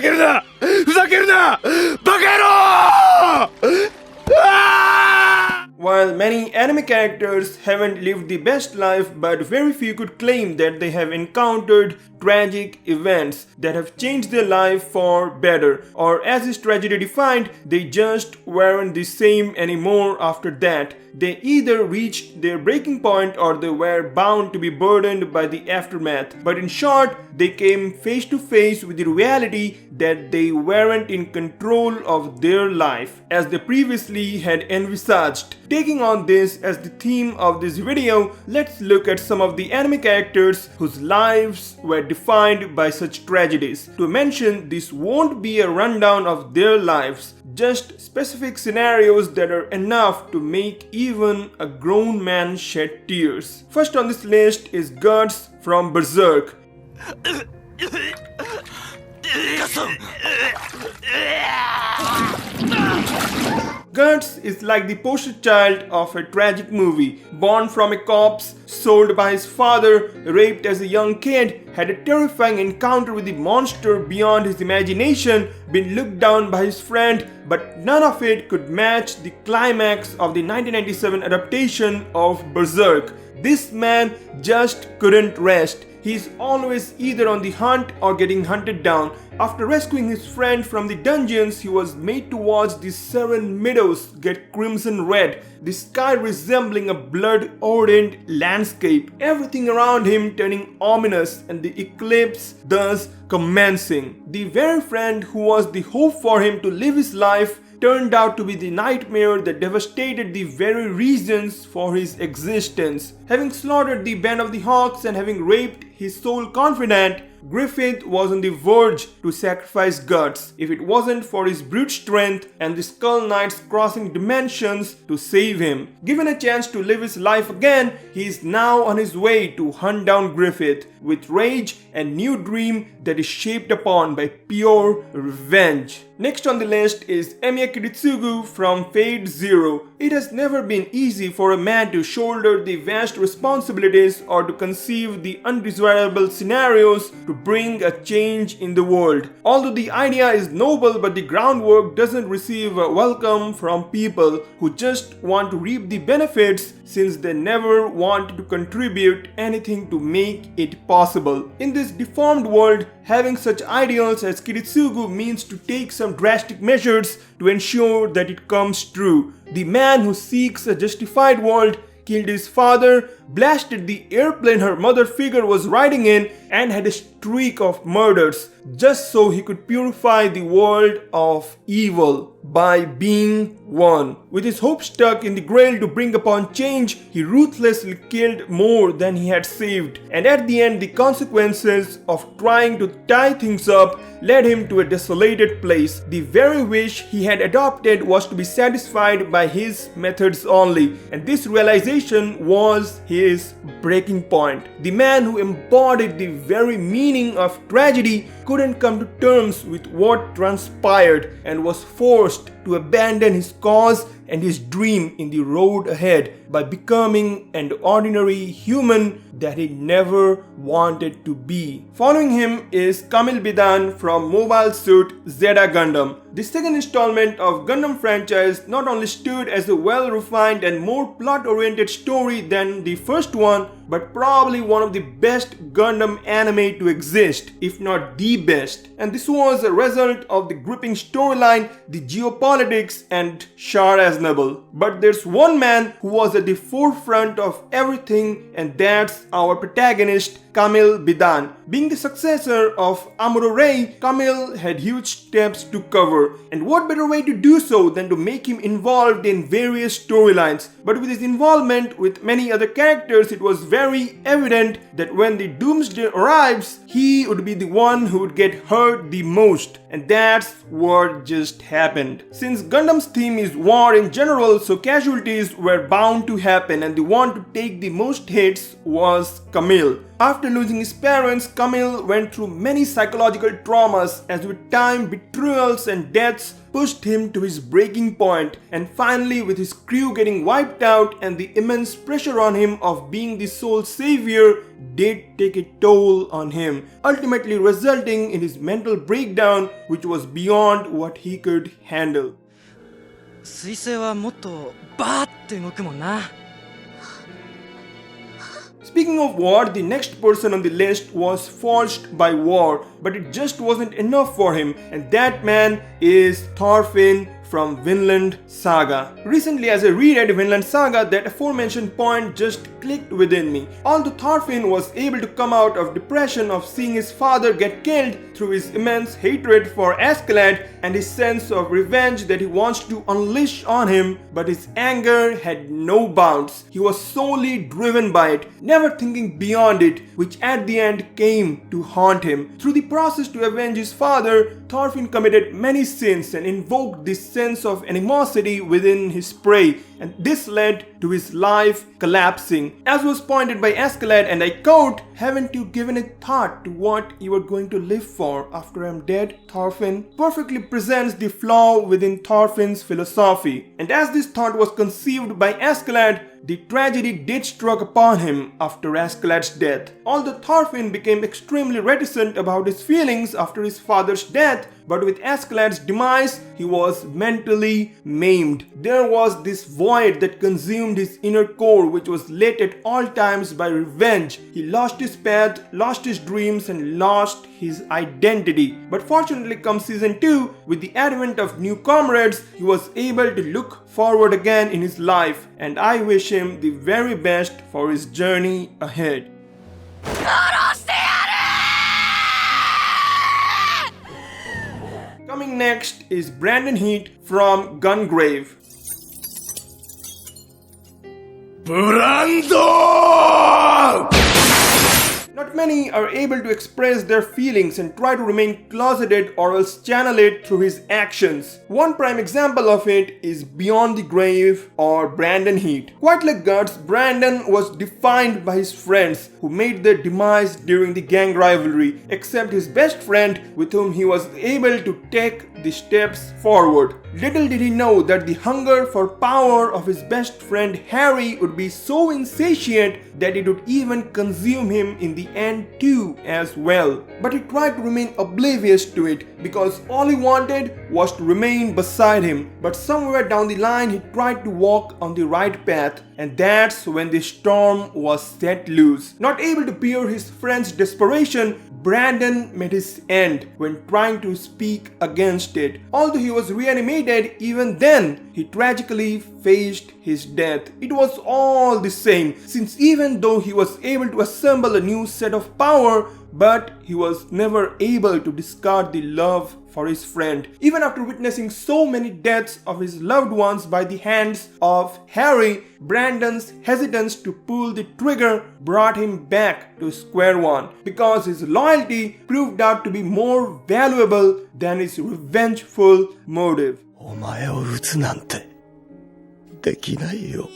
けるなふざけるなバカ野郎 While many anime characters haven't lived the best life, but very few could claim that they have encountered tragic events that have changed their life for better, or as is tragedy defined, they just weren't the same anymore after that. They either reached their breaking point or they were bound to be burdened by the aftermath. But in short, they came face to face with the reality that they weren't in control of their life as they previously had envisaged. Taking on this as the theme of this video, let's look at some of the anime characters whose lives were defined by such tragedies. To mention, this won't be a rundown of their lives, just specific scenarios that are enough to make even a grown man shed tears. First on this list is Guts from Berserk. Guts is like the poster child of a tragic movie. Born from a corpse, sold by his father, raped as a young kid, had a terrifying encounter with the monster beyond his imagination, been looked down by his friend, but none of it could match the climax of the 1997 adaptation of Berserk. This man just couldn't rest. He's always either on the hunt or getting hunted down. After rescuing his friend from the dungeons, he was made to watch the Serene Meadows get crimson red, the sky resembling a blood-ordained landscape, everything around him turning ominous, and the eclipse thus commencing. The very friend who was the hope for him to live his life turned out to be the nightmare that devastated the very reasons for his existence. Having slaughtered the band of the Hawks and having raped his sole confidant, Griffith was on the verge to sacrifice Guts if it wasn't for his brute strength and the Skull Knights crossing dimensions to save him. Given a chance to live his life again, he is now on his way to hunt down Griffith with rage and new dream that is shaped upon by pure revenge. Next on the list is Emiya Kiritsugu from Fate Zero. It has never been easy for a man to shoulder the vast responsibilities or to conceive the undesirable scenarios to bring a change in the world. Although the idea is noble, but the groundwork doesn't receive a welcome from people who just want to reap the benefits since they never want to contribute anything to make it possible. In this deformed world, having such ideals as Kiritsugu means to take some drastic measures to ensure that it comes true. The man who seeks a justified world killed his father, blasted the airplane her mother figure was riding in, and had a streak of murders just so he could purify the world of evil by being one. With his hope stuck in the grail to bring upon change, he ruthlessly killed more than he had saved, and at the end the consequences of trying to tie things up led him to a desolated place. The very wish he had adopted was to be satisfied by his methods only, and this realization was his breaking point. The man who embodied the very meaning of tragedy couldn't come to terms with what transpired and was forced to abandon his cause and his dream in the road ahead by becoming an ordinary human that he never wanted to be. Following him is Kamille Bidan from Mobile Suit Zeta Gundam. The second installment of Gundam franchise not only stood as a well-refined and more plot-oriented story than the first one, but probably one of the best Gundam anime to exist, if not the best. And this was a result of the gripping storyline, the geopolitics, and Shar Aznable. But there's one man who was at the forefront of everything, and that's our protagonist, Kamille Bidan. Being the successor of Amuro Ray, Kamille had huge steps to cover, and what better way to do so than to make him involved in various storylines. But with his involvement with many other characters, it was very evident that when the doomsday arrives, he would be the one who would get hurt the most, and that's what just happened. Since Gundam's theme is war in general, so casualties were bound to happen, and the one to take the most hits was Kamille. After losing his parents, Kamille went through many psychological traumas as with time, betrayals and deaths pushed him to his breaking point, and finally with his crew getting wiped out and the immense pressure on him of being the sole savior did take a toll on him, ultimately resulting in his mental breakdown which was beyond what he could handle. 彗星はもっとバーって動くもんな。 Speaking of war, the next person on the list was forged by war, but it just wasn't enough for him, and that man is Thorfinn from Vinland Saga. Recently, as I reread Vinland Saga, that aforementioned point just clicked within me. Although Thorfinn was able to come out of depression of seeing his father get killed through his immense hatred for Askeladd and his sense of revenge that he wants to unleash on him, but his anger had no bounds. He was solely driven by it, never thinking beyond it, which at the end came to haunt him. Through the process to avenge his father, Thorfinn committed many sins and invoked this sense of animosity within his prey, and this led to his life collapsing. As was pointed by Askeladd, and I quote, "Haven't you given a thought to what you are going to live for after I'm dead?" Thorfinn perfectly presents the flaw within Thorfinn's philosophy. And as this thought was conceived by Askeladd, the tragedy did struck upon him after Askeladd's death. Although Thorfinn became extremely reticent about his feelings after his father's death, but with Askeladd's demise, he was mentally maimed. There was this void that consumed his inner core, which was lit at all times by revenge. He lost his path, lost his dreams, and lost his identity. But fortunately, come season 2, with the advent of new comrades, he was able to look forward again in his life, and I wish him the very best for his journey ahead. Coming next is Brandon Heat from Gungrave. Brando! Not many are able to express their feelings and try to remain closeted or else channel it through his actions. One prime example of it is Beyond the Grave or Brandon Heat. Quite like Guts, Brandon was defined by his friends who made their demise during the gang rivalry, except his best friend with whom he was able to take the steps forward. Little did he know that the hunger for power of his best friend Harry would be so insatiate that it would even consume him in the end too as well. But he tried to remain oblivious to it because all he wanted was to remain beside him. But somewhere down the line he tried to walk on the right path, and that's when the storm was set loose. Not able to bear his friend's desperation, Brandon met his end when trying to speak against it. Although he was reanimated, even then he tragically faced his death. It was all the same, since even though he was able to assemble a new set of power, but he was never able to discard the love for his friend. Even after witnessing so many deaths of his loved ones by the hands of Harry, Brandon's hesitance to pull the trigger brought him back to square one, because his loyalty proved out to be more valuable than his revengeful motive. お前を撃つなんてできないよ。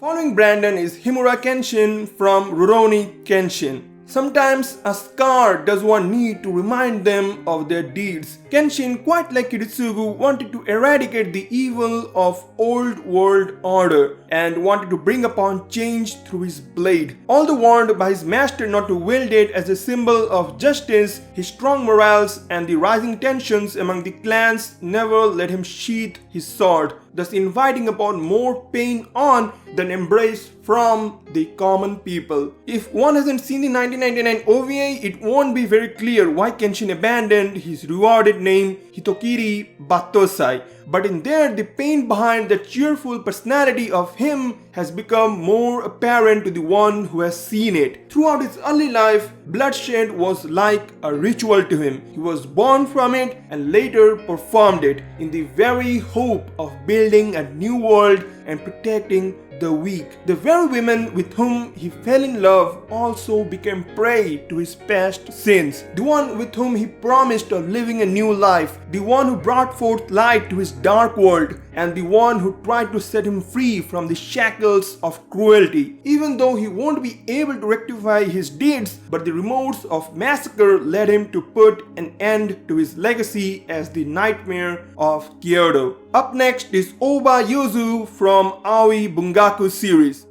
Following Brandon is Himura Kenshin from Rurouni Kenshin. Sometimes a scar does one need to remind them of their deeds. Kenshin, quite like Kiritsugu, wanted to eradicate the evil of old world order and wanted to bring upon change through his blade. Although warned by his master not to wield it as a symbol of justice, his strong morals and the rising tensions among the clans never let him sheath his sword, thus inviting upon more pain on than embrace from the common people. If one hasn't seen the 1999 OVA, it won't be very clear why Kenshin abandoned his rewarded name Hitokiri Battosai. But in there, the pain behind the cheerful personality of him has become more apparent to the one who has seen it. Throughout his early life, bloodshed was like a ritual to him. He was born from it and later performed it in the very hope of building a new world and protecting the weak. The very women with whom he fell in love also became prey to his past sins. The one with whom he promised of living a new life, the one who brought forth light to his dark world, and the one who tried to set him free from the shackles of cruelty. Even though he won't be able to rectify his deeds, but the remorse of massacre led him to put an end to his legacy as the nightmare of Kyoto. Up next is Ooba Youzu from Aoi Bungaku series.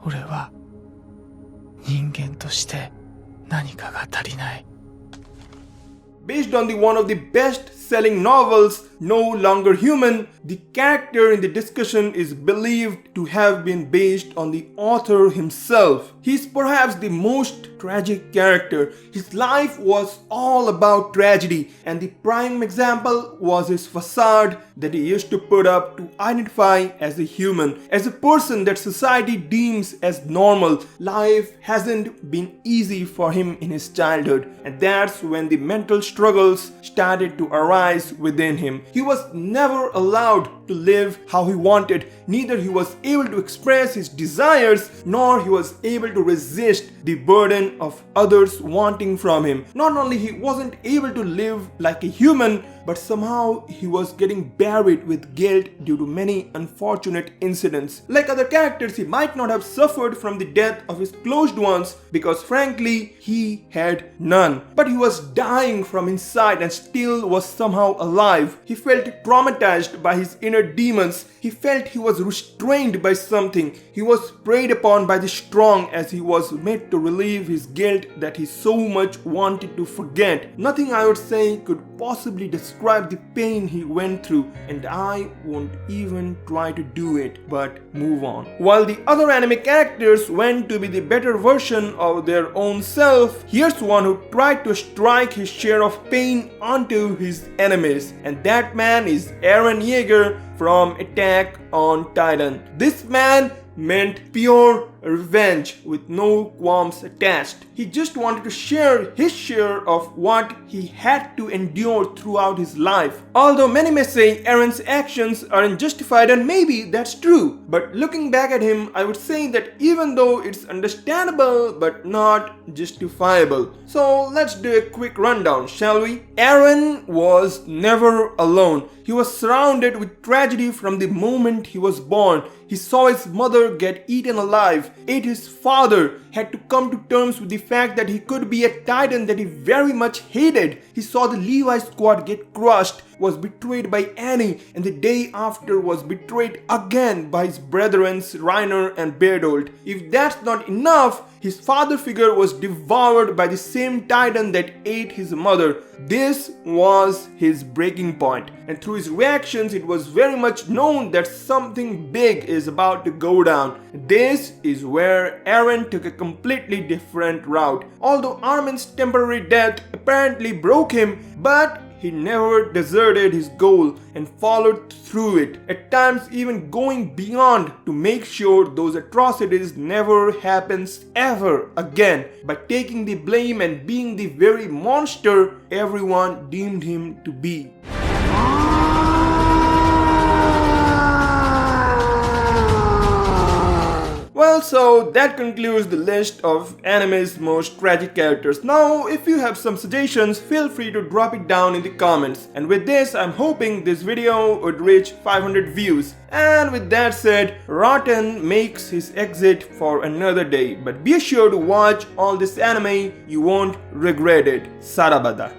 俺は人間として何かが足りない。 Based on one of the best-selling novels, No Longer Human, the character in the discussion is believed to have been based on the author himself. He is perhaps the most tragic character. His life was all about tragedy, and the prime example was his facade that he used to put up to identify as a human, as a person that society deems as normal. Life hasn't been easy for him in his childhood, and that's when the mental struggles started to arise within him. He was never allowed to live how he wanted. Neither he was able to express his desires, nor he was able to resist the burden of others wanting from him. Not only he wasn't able to live like a human, but somehow he was getting buried with guilt due to many unfortunate incidents. Like other characters, he might not have suffered from the death of his closed ones because frankly, he had none. But he was dying from inside and still was somehow alive. He felt traumatized by his inner demons. He felt he was restrained by something. He was preyed upon by the strong as he was made to relieve his guilt that he so much wanted to forget. Nothing I would say could possibly describe the pain he went through, and I won't even try to do it, but move on. While the other anime characters went to be the better version of their own self, here's one who tried to strike his share of pain onto his enemies, and that man is Eren Jeager from Attack on Titan. This man meant pure revenge with no qualms attached. He just wanted to share his share of what he had to endure throughout his life. Although many may say Eren's actions are unjustified, and maybe that's true, but looking back at him, I would say that even though it's understandable but not justifiable. So let's do a quick rundown, shall we? Eren was never alone. He was surrounded with tragedy from the moment he was born. He saw his mother get eaten alive, ate his father, had to come to terms with the fact that he could be a titan that he very much hated. He saw the Levi squad get crushed, was betrayed by Annie, and the day after was betrayed again by his brethren Reiner and Bertolt. If that's not enough, his father figure was devoured by the same titan that ate his mother. This was his breaking point, and through his reactions it was very much known that something big is about to go down. This is where Eren took a completely different route. Although Armin's temporary death apparently broke him, but he never deserted his goal and followed through it, at times even going beyond to make sure those atrocities never happens ever again, by taking the blame and being the very monster everyone deemed him to be. Well, so that concludes the list of anime's most tragic characters. Now, if you have some suggestions, feel free to drop it down in the comments. And with this, I'm hoping this video would reach 500 views. And with that said, Rotten makes his exit for another day. But be sure to watch all this anime, you won't regret it. Sarabada.